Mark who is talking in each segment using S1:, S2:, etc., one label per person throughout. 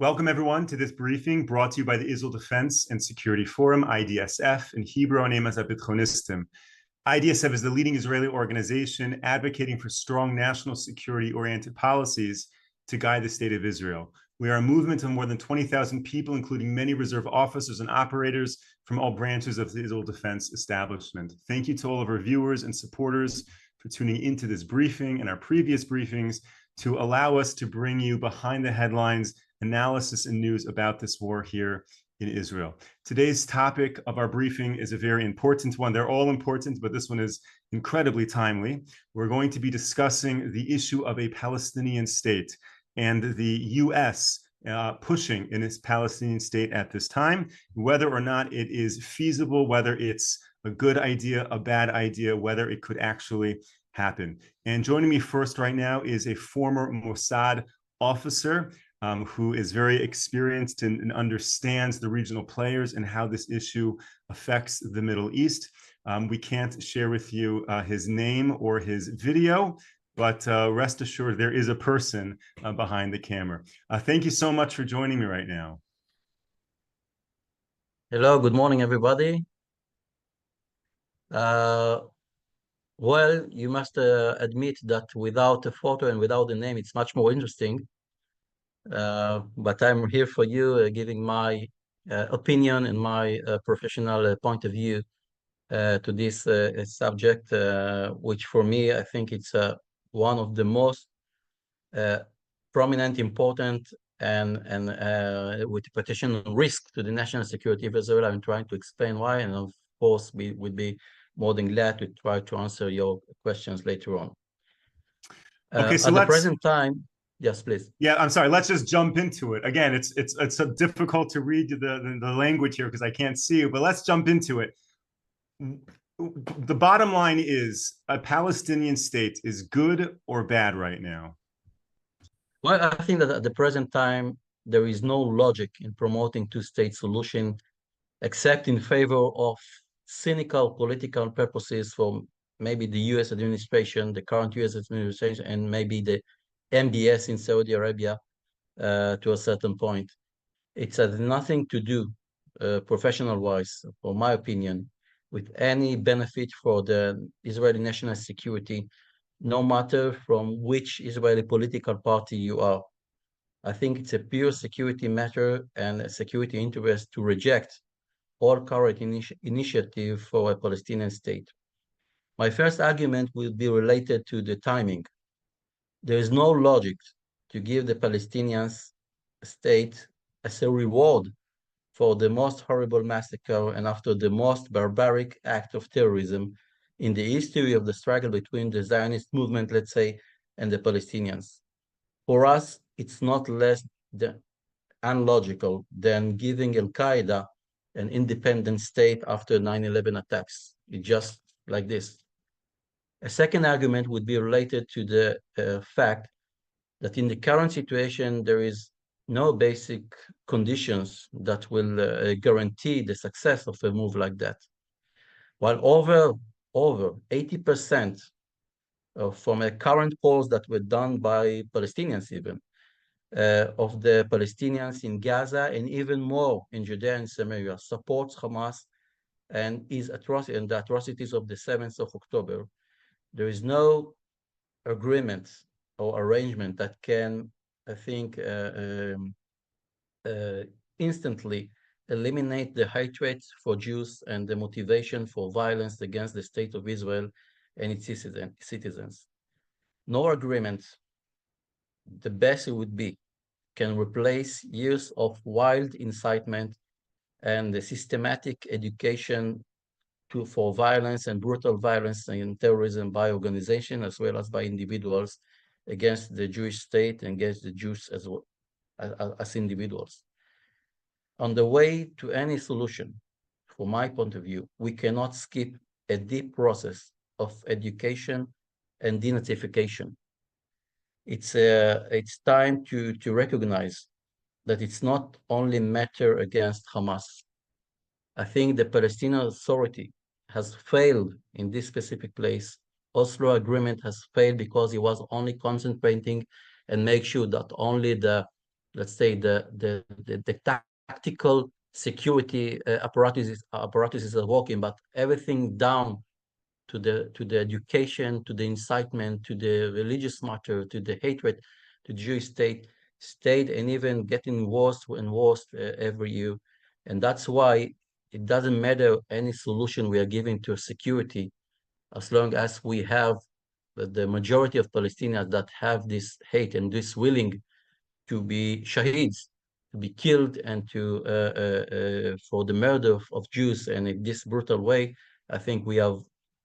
S1: Welcome, everyone, to this briefing brought to you by the Israel Defense and Security Forum, IDSF, in Hebrew, name as Bitchonistim. IDSF is the leading Israeli organization advocating for strong national security-oriented policies to guide the state of Israel. We are a movement of more than 20,000 people, including many reserve officers and operators from all branches of the Israel Defense establishment. Thank you to all of our viewers and supporters for tuning into this briefing and our previous briefings to allow us to bring you behind the headlines, analysis, and news about this war here in Israel. Today's topic of our briefing is a very important one. They're all important, but this one is incredibly timely. We're going to be discussing the issue of a Palestinian state and the U.S. Pushing in its Palestinian state at this time, whether or not it is feasible, whether it's a good idea, a bad idea, whether it could actually happen. And joining me first right now is a former Mossad officer who is very experienced and understands the regional players and how this issue affects the Middle East. We can't share with you his name or his video, but rest assured there is a person behind the camera. Thank you so much for joining me right now.
S2: Hello, good morning, everybody. Well, you must admit that without a photo and without a name, it's much more interesting. But I'm here for you, giving my opinion and my professional point of view to this subject, which for me, I think it's one of the most prominent, important, and with potential risk to the national security of Israel. I'm trying to explain why, and of course, we would be more than glad to try to answer your questions later on.
S1: Okay, so
S2: at the present time, yes, please.
S1: Yeah, I'm sorry. Let's just jump into it. Again, it's so difficult to read the language here because I can't see you, but let's jump into it. The bottom line is a Palestinian state is good or bad right now?
S2: Well, I think that at the present time, there is no logic in promoting two-state solution, except in favor of cynical political purposes for maybe the U.S. administration, the current U.S. administration, and maybe the MBS in Saudi Arabia to a certain point. It has nothing to do, professional-wise, for my opinion, with any benefit for the Israeli national security, no matter from which Israeli political party you are. I think it's a pure security matter and a security interest to reject all current initiative for a Palestinian state. My first argument will be related to the timing. There is no logic to give the Palestinians a state as a reward for the most horrible massacre and after the most barbaric act of terrorism in the history of the struggle between the Zionist movement, let's say, and the Palestinians. For us, it's not less unlogical than giving Al-Qaeda an independent state after 9/11 attacks. It's just like this. A second argument would be related to the fact that in the current situation, there is no basic conditions that will guarantee the success of a move like that. While over 80% from a current polls that were done by Palestinians even, of the Palestinians in Gaza and even more in Judea and Samaria supports Hamas and the atrocities of the 7th of October. There is no agreement or arrangement that can, I think, instantly eliminate the hatred for Jews and the motivation for violence against the state of Israel and its citizens. No agreement, the best it would be, can replace years of wild incitement and the systematic education for violence and brutal violence and terrorism by organization as well as by individuals against the Jewish state and against the Jews as well as individuals. On the way to any solution, from my point of view, we cannot skip a deep process of education and denazification. It's time to recognize that it's not only matter against Hamas. I think the Palestinian Authority has failed in this specific place. Oslo Agreement has failed because it was only concentrating and make sure that only the let's say, the tactical security apparatuses are working, but everything down to the education, to the incitement, to the religious matter, to the hatred, to the Jewish state, stayed and even getting worse and worse every year. And that's why it doesn't matter any solution we are giving to security, as long as we have the majority of Palestinians that have this hate and this willing to be shaheeds, to be killed and to for the murder of Jews and in this brutal way. I think we have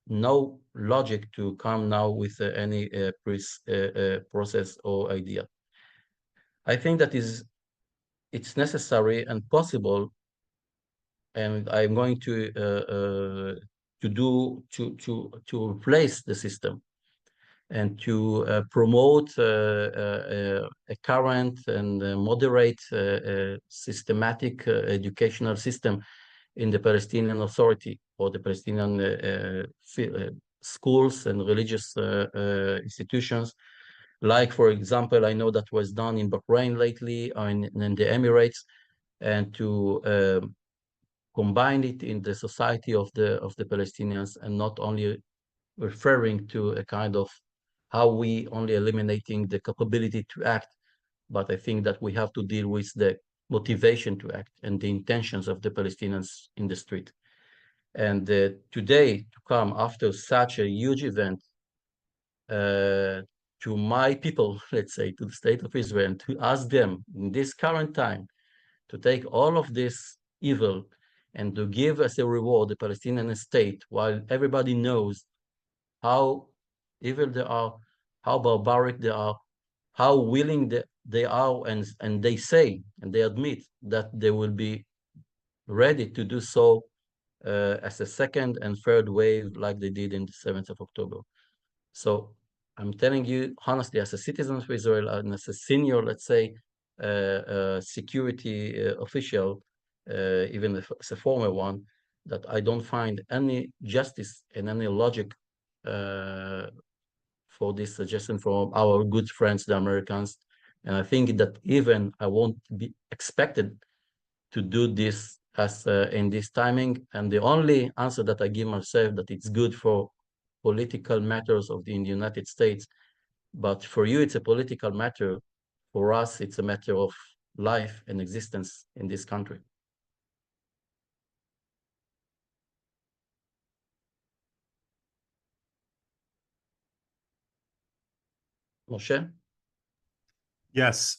S2: no logic to come now with any process or idea. I think that it's necessary and possible, and I'm going to replace the system and to promote a current and moderate systematic educational system in the Palestinian Authority or the Palestinian schools and religious institutions. Like, for example, I know that was done in Bahrain lately or in the Emirates, and to combine it in the society of the Palestinians, and not only referring to a kind of how we only eliminating the capability to act, but I think that we have to deal with the motivation to act and the intentions of the Palestinians in the street. And today, to come after such a huge event, to my people, let's say, to the state of Israel, to ask them in this current time to take all of this evil and to give as a reward the Palestinian state, while everybody knows how evil they are, how barbaric they are, how willing they are, and they say and they admit that they will be ready to do so as a second and third wave like they did in the 7th of October. So I'm telling you honestly, as a citizen of Israel and as a senior, let's say, security official, even as a former one, that I don't find any justice and any logic for this suggestion from our good friends, the Americans. And I think that even I won't be expected to do this as in this timing. And the only answer that I give myself that it's good for political matters in the United States, but for you it's a political matter. For us, it's a matter of life and existence in this country. Moshe?
S1: Yes.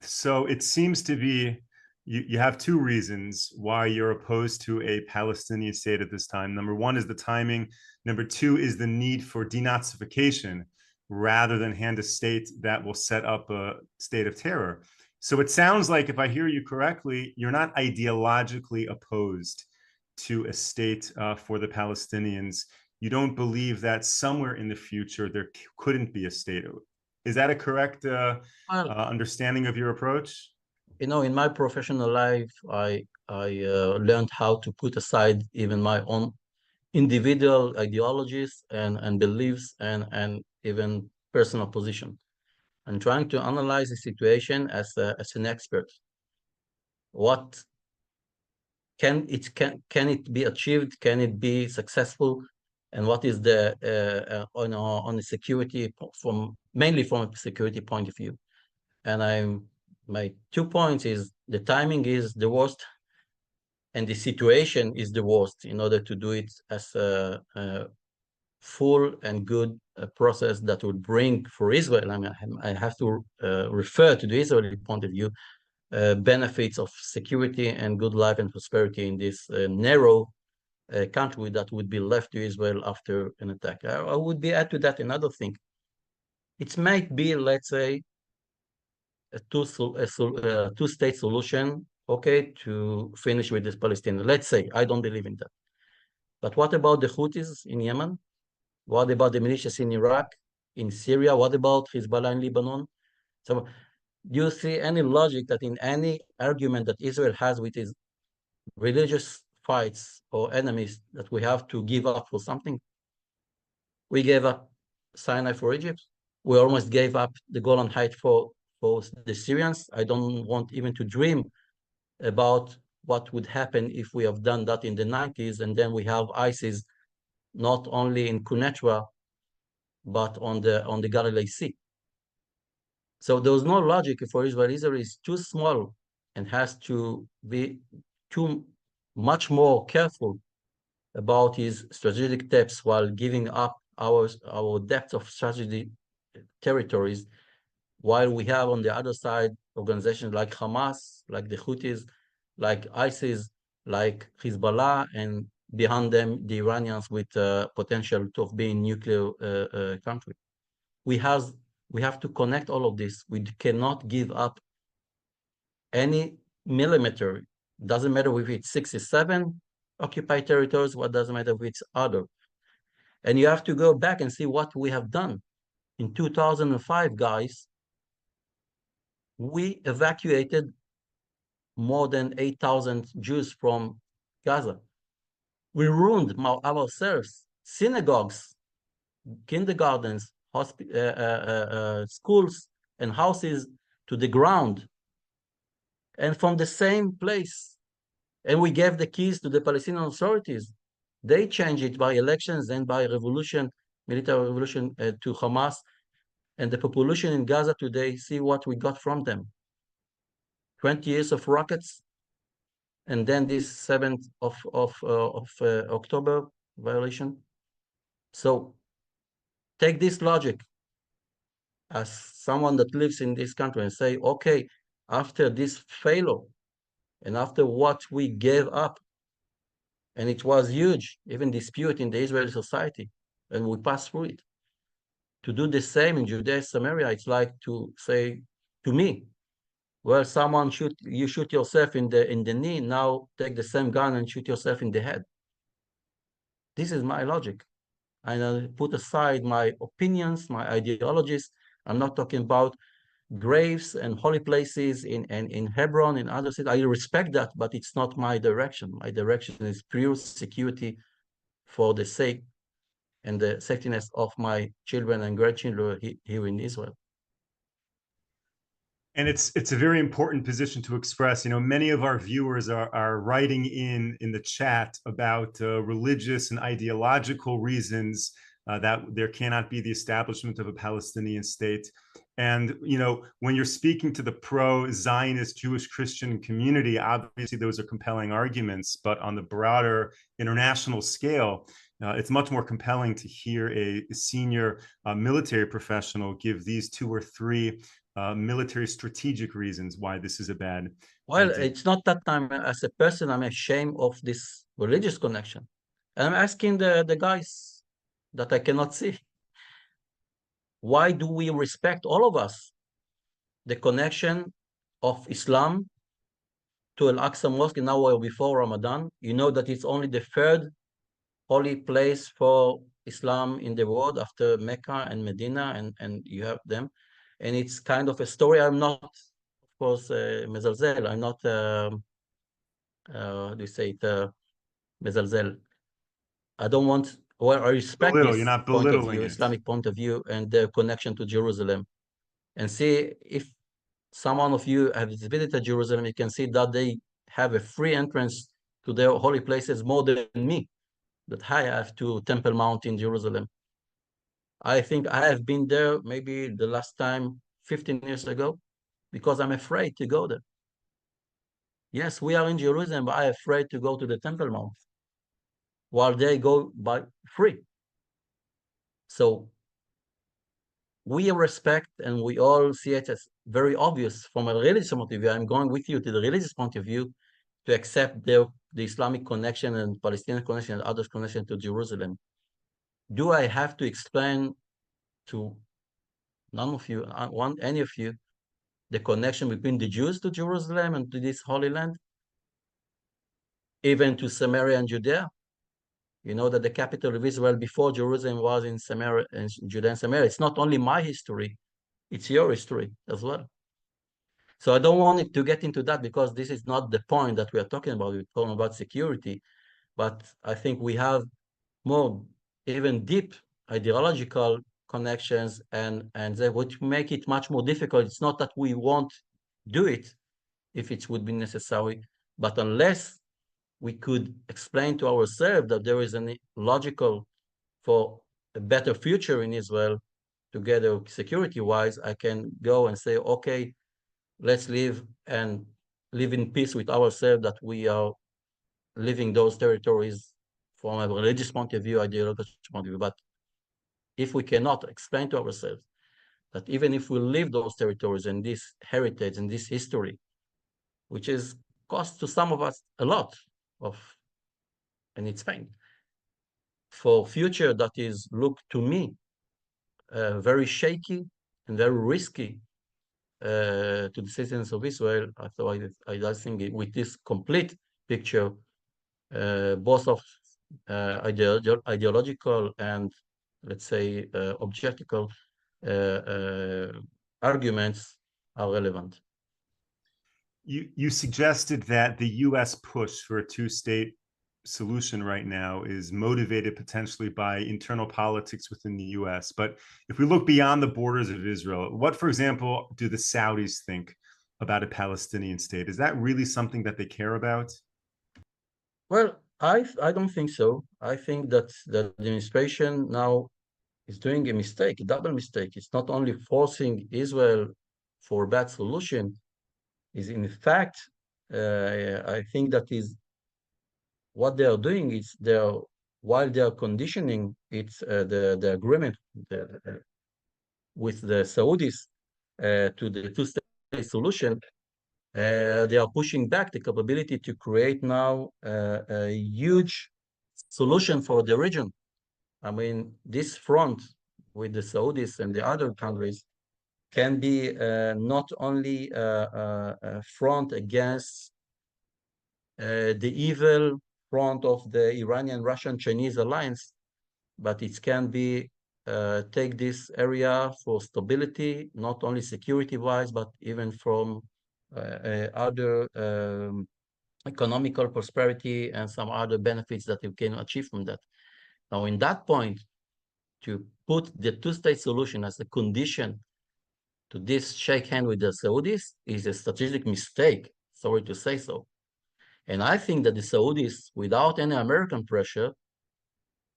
S1: So it seems to be you have two reasons why you're opposed to a Palestinian state at this time. Number one is the timing. Number two is the need for denazification rather than hand a state that will set up a state of terror. So it sounds like, if I hear you correctly, you're not ideologically opposed to a state for the Palestinians. You don't believe that somewhere in the future there couldn't be a state. Is that a correct understanding of your approach?
S2: You know, in my professional life, I learned how to put aside even my own individual ideologies and beliefs and even personal position, and trying to analyze the situation as an expert. What can it be achieved? Can it be successful? And what is the on the security mainly from a security point of view? And my 2 points is the timing is the worst, and the situation is the worst, in order to do it as a full and good process that would bring for Israel. I mean, I have to refer to the Israeli point of view, benefits of security and good life and prosperity in this narrow country that would be left to Israel after an attack. I would add to that another thing. It might be, let's say, a two-state solution, okay, to finish with this Palestinian. Let's say, I don't believe in that. But what about the Houthis in Yemen? What about the militias in Iraq, in Syria? What about Hezbollah in Lebanon? So do you see any logic that in any argument that Israel has with its religious fights or enemies that we have to give up for something? We gave up Sinai for Egypt. We almost gave up the Golan Heights for for the Syrians. I don't want even to dream about what would happen if we have done that in the 90s, and then we have ISIS not only in Quneitra, but on the Galilee Sea. So there was no logic for Israel. Israel is too small and has to be too much more careful about his strategic steps while giving up our depth of strategy territories, while we have on the other side organizations like Hamas, like the Houthis, like ISIS, like Hezbollah, and behind them the Iranians with potential of being nuclear country. We have to connect all of this. We cannot give up any millimeter. Doesn't matter if it's 67 occupied territories, what doesn't matter if it's other. And you have to go back and see what we have done. In 2005, guys, we evacuated more than 8,000 Jews from Gaza. We ruined ourselves, synagogues, kindergartens, schools, and houses to the ground. And from the same place. And we gave the keys to the Palestinian authorities. They changed it by elections and by revolution, military revolution to Hamas. And the population in Gaza today, see what we got from them. 20 years of rockets, and then this 7th of October violation. So take this logic as someone that lives in this country and say, okay, after this failure and after what we gave up, and it was huge, even dispute in the Israeli society, and we passed through it. To do the same in Judea Samaria, it's like to say to me, well, someone you shoot yourself in the knee, now take the same gun and shoot yourself in the head. This is my logic. I put aside my opinions, my ideologies. I'm not talking about graves and holy places in Hebron and other cities. I respect that, but it's not my direction. My direction is pure security for the sake and the safetyness of my children and grandchildren here in Israel.
S1: And it's a very important position to express. You know, many of our viewers are writing in the chat about religious and ideological reasons that there cannot be the establishment of a Palestinian state. And, you know, when you're speaking to the pro-Zionist Jewish Christian community, obviously those are compelling arguments, but on the broader international scale, it's much more compelling to hear a senior military professional give these 2 or 3 military strategic reasons why this is a bad
S2: Well,
S1: idea.
S2: it's not that I'm, as a person, I'm ashamed of this religious connection. And I'm asking the guys that I cannot see, why do we respect, all of us, the connection of Islam to Al-Aqsa Mosque now or before Ramadan? You know that it's only the 3rd holy place for Islam in the world after Mecca and Medina, and you have them. And it's kind of a story. I'm not, of course, mezalzel. I'm not, how do you say it, mezalzel. I don't want, well, I respect
S1: You're
S2: this
S1: not
S2: point of
S1: belittling
S2: view,
S1: it.
S2: Islamic point of view, and the connection to Jerusalem. And see, if someone of you has visited Jerusalem, you can see that they have a free entrance to their holy places more than me, that I have to Temple Mount in Jerusalem. I think I have been there maybe the last time 15 years ago because I'm afraid to go there. Yes, we are in Jerusalem, but I'm afraid to go to the Temple Mount while they go by free. So we respect and we all see it as very obvious from a religious point of view. I'm going with you to the religious point of view to accept the Islamic connection and Palestinian connection and others connection to Jerusalem. Do I have to explain to none of you, any of you, the connection between the Jews to Jerusalem and to this Holy Land, even to Samaria and Judea? You know that the capital of Israel before Jerusalem was in Samaria and Judea and Samaria. It's not only my history, it's your history as well. So I don't want to get into that because this is not the point that we are talking about. We're talking about security, but I think we have more even deep ideological connections, and they would make it much more difficult. It's not that we won't do it if it would be necessary, but unless we could explain to ourselves that there is a logical for a better future in Israel, together security-wise, I can go and say, okay, let's live and live in peace with ourselves that we are living those territories from a religious point of view, ideological point of view. But if we cannot explain to ourselves that even if we leave those territories and this heritage and this history, which is cost to some of us a lot of, and it's pain, for future that is, look to me, very shaky and very risky to the citizens of Israel. So I think with this complete picture, both of ideological and, let's say, objectical arguments are relevant.
S1: You suggested that the U.S. push for a two-state solution right now is motivated potentially by internal politics within the U.S. But if we look beyond the borders of Israel, what, for example, do the Saudis think about a Palestinian state? Is that really something that they care about?
S2: Well, I don't think so. I think that the administration now is doing a mistake, a double mistake. It's not only forcing Israel for a bad solution, is in fact, I think that is what they are doing is while they are conditioning it's the agreement with the Saudis to the two-state solution. They are pushing back the capability to create now a huge solution for the region. I mean, this front with the Saudis and the other countries can be not only a front against the evil front of the Iranian, Russian, Chinese alliance, but it can be take this area for stability, not only security-wise, but even from other economical prosperity and some other benefits that you can achieve from that. Now, in that point, to put the two-state solution as a condition to this shake hand with the Saudis is a strategic mistake, sorry to say so. And I think that the Saudis, without any American pressure,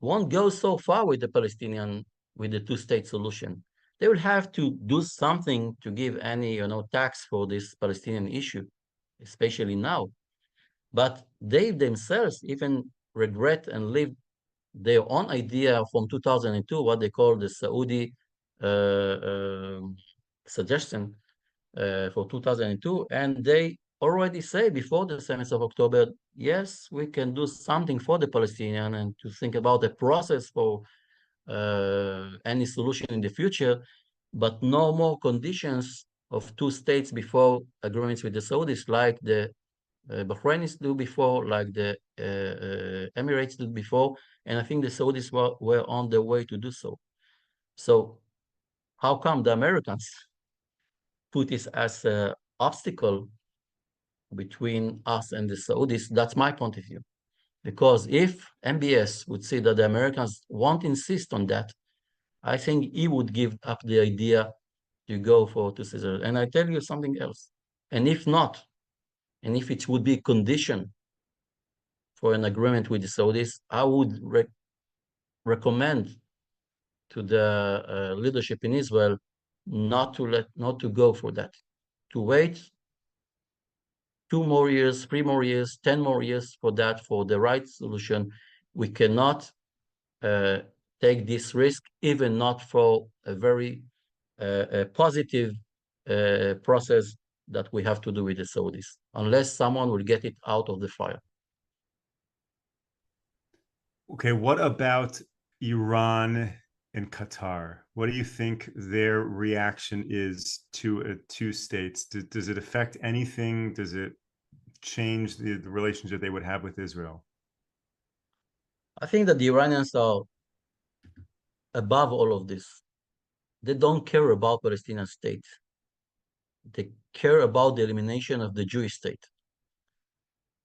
S2: won't go so far with the Palestinian, with the two-state solution. They will have to do something to give any, tax for this Palestinian issue, especially now. But they themselves even regret and live their own idea from 2002, what they call the Saudi suggestion for 2002, and they already say before the 7th of October, yes, we can do something for the Palestinian and to think about a process for any solution in the future, but no more conditions of two states before agreements with the Saudis, like the Bahrainis do before, like the Emirates did before, and I think the Saudis were on their way to do so. So how come the Americans put this as an obstacle between us and the Saudis? That's my point of view. Because if MBS would say that the Americans won't insist on that, I think he would give up the idea to go for two states. And I tell you something else. And if not, and if it would be conditioned for an agreement with the Saudis, I would recommend to the leadership in Israel not to go for that, to wait 2 more years, 3 more years, 10 more years for that, for the right solution. We cannot take this risk, even not for a very positive process that we have to do with the Saudis, unless someone will get it out of the fire.
S1: Okay, what about Iran and Qatar? What do you think their reaction is to two states? Does it affect anything? Does it change the relationship they would have with Israel?
S2: I think that the Iranians are above all of this. They don't care about Palestinian state. They care about the elimination of the Jewish state.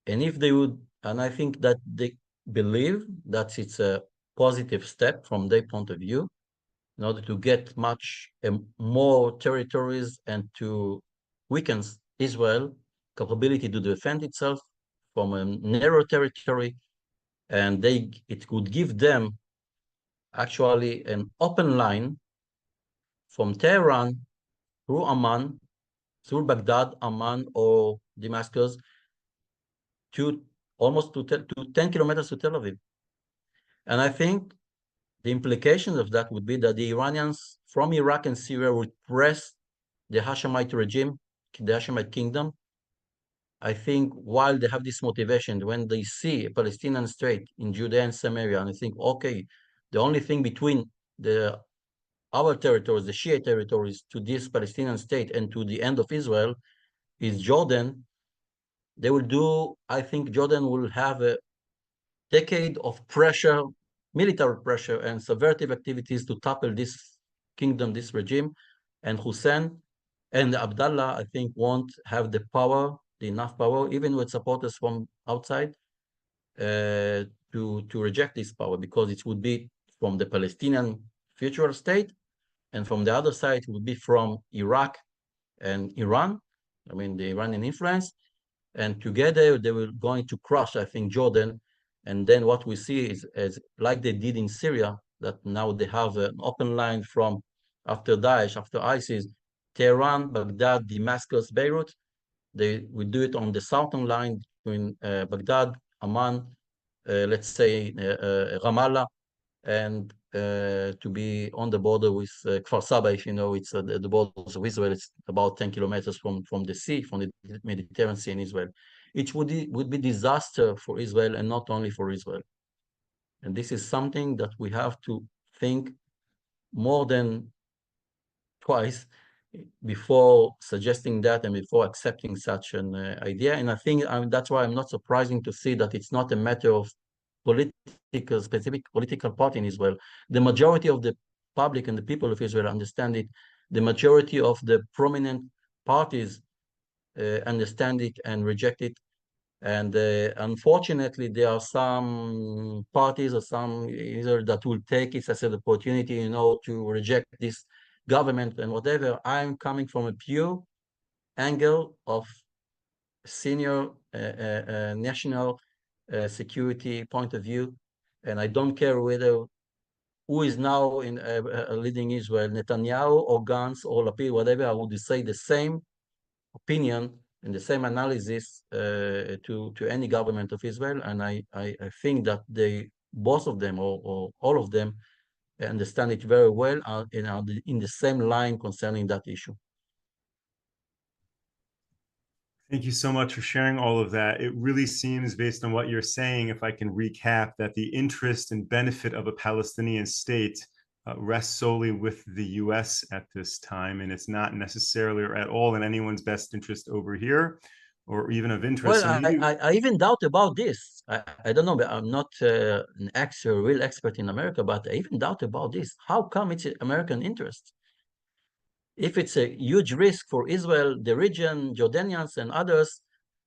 S2: And if they would, and I think that they believe that it's a positive step from their point of view, in order to get much more territories and to weaken Israel capability to defend itself from a narrow territory, and it could give them actually an open line from Tehran through Amman, through Baghdad, Amman, or Damascus, to almost to 10 kilometers to Tel Aviv. And I think the implications of that would be that the Iranians from Iraq and Syria would press the Hashemite regime, the Hashemite kingdom. I think while they have this motivation, when they see a Palestinian state in Judea and Samaria, and I think, okay, the only thing between our territories, the Shia territories, to this Palestinian state and to the end of Israel is Jordan, they will do, I think Jordan will have a decade of pressure, military pressure and subversive activities to topple this kingdom, this regime. And Hussein and Abdullah, I think, won't have the power, the enough power, even with supporters from outside, to reject this power, because it would be from the Palestinian future state, and from the other side, it would be from Iraq and Iran, I mean, the Iranian influence, and together they were going to crush, I think, Jordan. And then what we see is, as like they did in Syria, that now they have an open line from after Daesh, after ISIS, Tehran, Baghdad, Damascus, Beirut. They will do it on the southern line between Baghdad, Amman, let's say Ramallah, and to be on the border with Kfar Saba. If you know, it's the borders of Israel. It's about 10 kilometers from the sea, from the Mediterranean Sea in Israel. It would be disaster for Israel, and not only for Israel. And this is something that we have to think more than twice before suggesting that and before accepting such an idea. And I think that's why I'm not surprising to see that it's not a matter of specific political party in Israel. The majority of the public and the people of Israel understand it. The majority of the prominent parties understand it and reject it. And unfortunately, there are some parties or some either that will take it as an opportunity, you know, to reject this government and whatever. I'm coming from a pure angle of senior national security point of view, and I don't care whether who is now in leading Israel, Netanyahu or Gantz or Lapid, whatever. I would say the same opinion and the same analysis to any government of Israel, and I think that they both of them or all of them understand it very well and are in the same line concerning that issue.
S1: Thank you so much for sharing all of that. It really seems, based on what you're saying, if I can recap, that the interest and benefit of a Palestinian state rests solely with the US at this time, and it's not necessarily or at all in anyone's best interest over here, or even of interest.
S2: Well, I even doubt about this. I don't know, but I'm not an real expert in America, but I even doubt about this. How come it's American interest? If it's a huge risk for Israel, the region, Jordanians and others,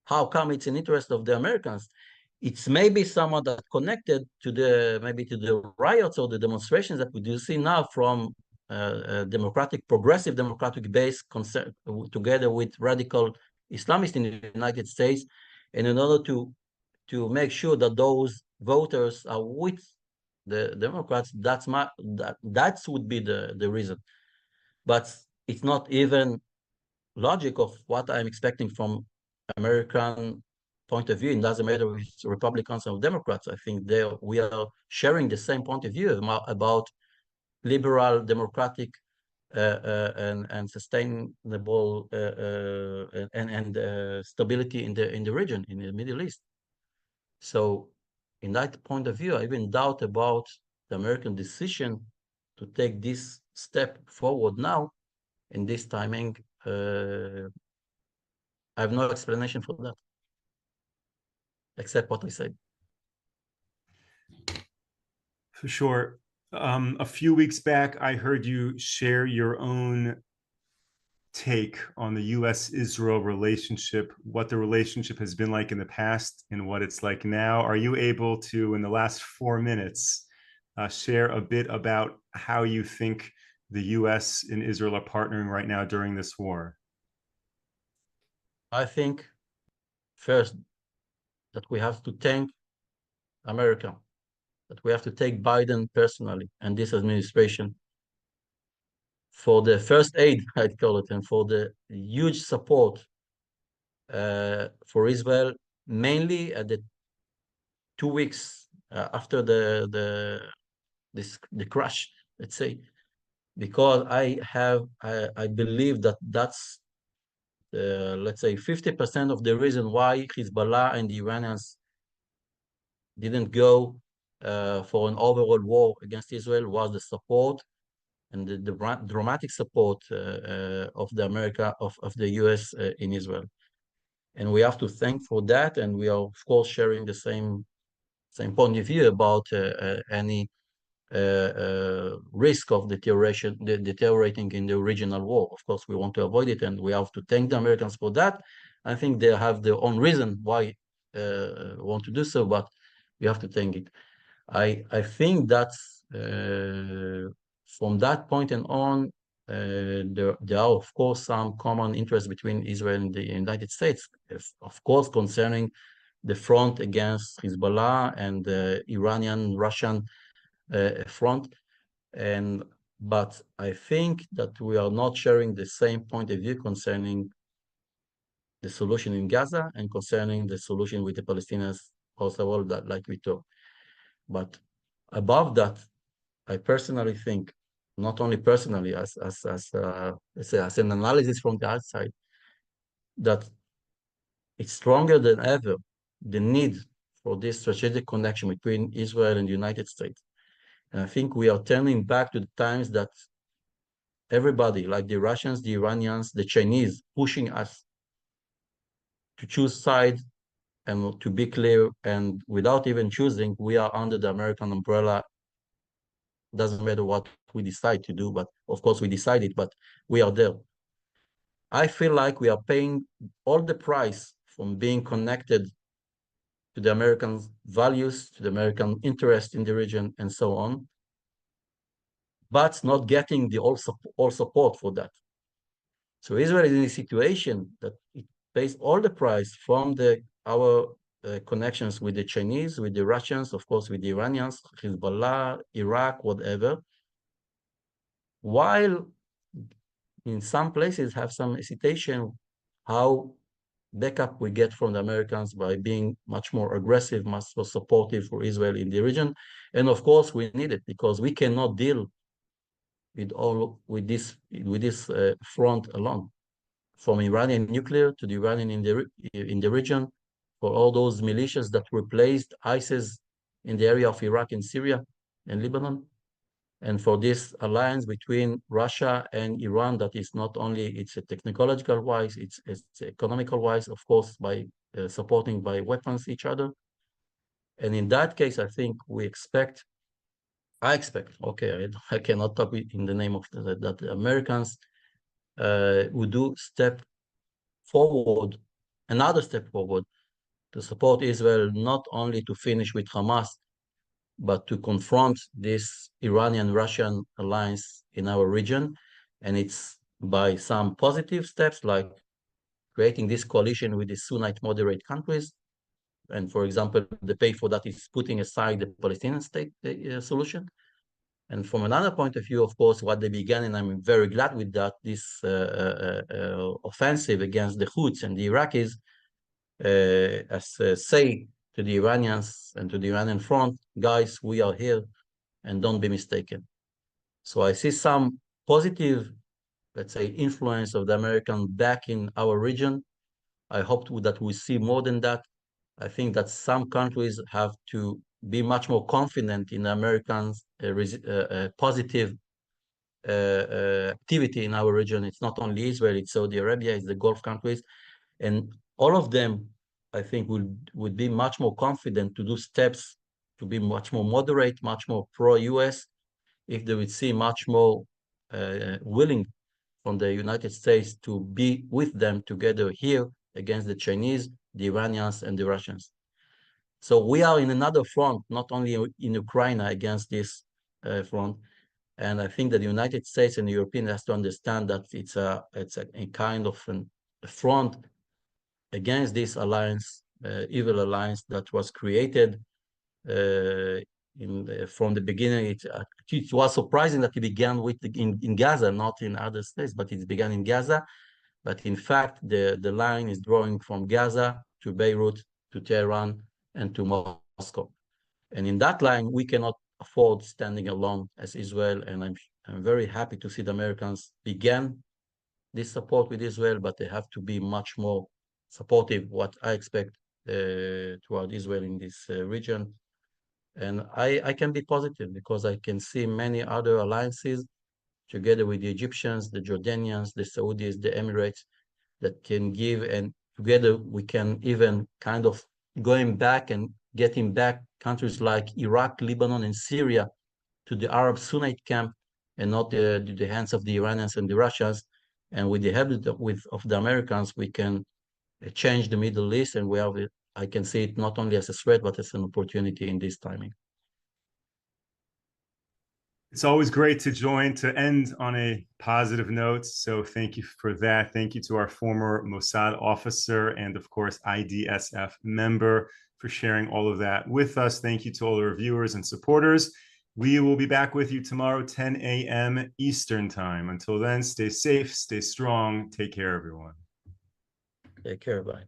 S2: how come it's in interest of the Americans? It's maybe somewhat that connected to the riots or the demonstrations that we do see now from progressive democratic base together with radical Islamists in the United States. And in order to make sure that those voters are with the Democrats, that would be the reason. But it's not even logic of what I'm expecting from American point of view. It doesn't matter if it's Republicans or Democrats. I think we are sharing the same point of view about liberal, democratic, and sustainable and stability in the region, in the Middle East. So, in that point of view, I even doubt about the American decision to take this step forward now. In this timing, I have no explanation for that, except what I said.
S1: For sure. A few weeks back, I heard you share your own take on the US-Israel relationship, what the relationship has been like in the past and what it's like now. Are you able to, in the last 4 minutes, share a bit about how you think the US and Israel are partnering right now during this war?
S2: I think first that we have to thank America, that we have to take Biden personally and this administration for the first aid, I'd call it, and for the huge support for Israel, mainly at the 2 weeks after the crash, let's say, because I believe that that's let's say 50% of the reason why Hezbollah and the Iranians didn't go for an overall war against Israel was the support and the dramatic support of the US in Israel. And we have to thank for that. And we are, of course, sharing the same point of view about any risk of deteriorating in the regional war. Of course, we want to avoid it, and we have to thank the Americans for that. I think they have their own reason why want to do so, but we have to thank it. I think that's from that point and on, there are, of course, some common interests between Israel and the United States, of course, concerning the front against Hezbollah and the Iranian-Russian front. But I think that we are not sharing the same point of view concerning the solution in Gaza and concerning the solution with the Palestinians also, all that, like we talked. But above that, I personally think, not only personally, as an analysis from the outside, that it's stronger than ever, the need for this strategic connection between Israel and the United States. And I think we are turning back to the times that everybody, like the Russians, the Iranians, the Chinese, pushing us to choose sides and to be clear, and without even choosing, we are under the American umbrella. Doesn't matter what we decide to do, but of course we decided, but we are there. I feel like we are paying all the price from being connected to the American values, to the American interest in the region, and so on, but not getting the all support for that. So Israel is in a situation that it pays all the price from our connections with the Chinese, with the Russians, of course, with the Iranians, Hezbollah, Iraq, whatever, while in some places have some hesitation how backup we get from the Americans by being much more aggressive, much more supportive for Israel in the region. And of course, we need it because we cannot deal with this front alone. From Iranian nuclear to the Iranian in the region, for all those militias that replaced ISIS in the area of Iraq and Syria and Lebanon, and for this alliance between Russia and Iran that is not only it's a technological wise, it's economical wise, of course, by supporting by weapons each other. And in that case, I think I expect, okay, I cannot talk in the name of that the Americans would do another step forward to support Israel, not only to finish with Hamas, but to confront this Iranian-Russian alliance in our region. And it's by some positive steps, like creating this coalition with the Sunnite moderate countries. And for example, the pay for that is putting aside the Palestinian state solution. And from another point of view, of course, what they began, and I'm very glad with that, this offensive against the Houthis and the Iraqis, as say to the Iranians and to the Iranian front, guys, we are here and don't be mistaken. So I see some positive, let's say, influence of the American back in our region. I hope that we see more than that. I think that some countries have to be much more confident in Americans' positive activity in our region. It's not only Israel, it's Saudi Arabia, it's the Gulf countries. And all of them, I think, would be much more confident to do steps to be much more moderate, much more pro-US, if they would see much more willing from the United States to be with them together here against the Chinese, the Iranians, and the Russians. So we are in another front, not only in Ukraine against this front. And I think that the United States and the European has to understand that it's a kind of a front against this alliance, evil alliance that was created from the beginning. It was surprising that it began in Gaza, not in other states, but it began in Gaza. But in fact, the line is drawing from Gaza to Beirut, to Tehran, and to Moscow. And in that line, we cannot afford standing alone as Israel. And I'm very happy to see the Americans begin this support with Israel, but they have to be much more supportive, what I expect toward Israel in this region. And I can be positive because I can see many other alliances together with the Egyptians, the Jordanians, the Saudis, the Emirates, that can give, and together we can even kind of going back and getting back countries like Iraq, Lebanon, and Syria to the Arab Sunnite camp and not the hands of the Iranians and the Russians. And with the help of the Americans, we can change the Middle East, and I can see it not only as a threat, but as an opportunity in this timing.
S1: It's always great to end on a positive note. So thank you for that. Thank you to our former Mossad officer and, of course, IDSF member for sharing all of that with us. Thank you to all our viewers and supporters. We will be back with you tomorrow, 10 a.m. Eastern time. Until then, stay safe, stay strong. Take care, everyone.
S2: Take care. Bye.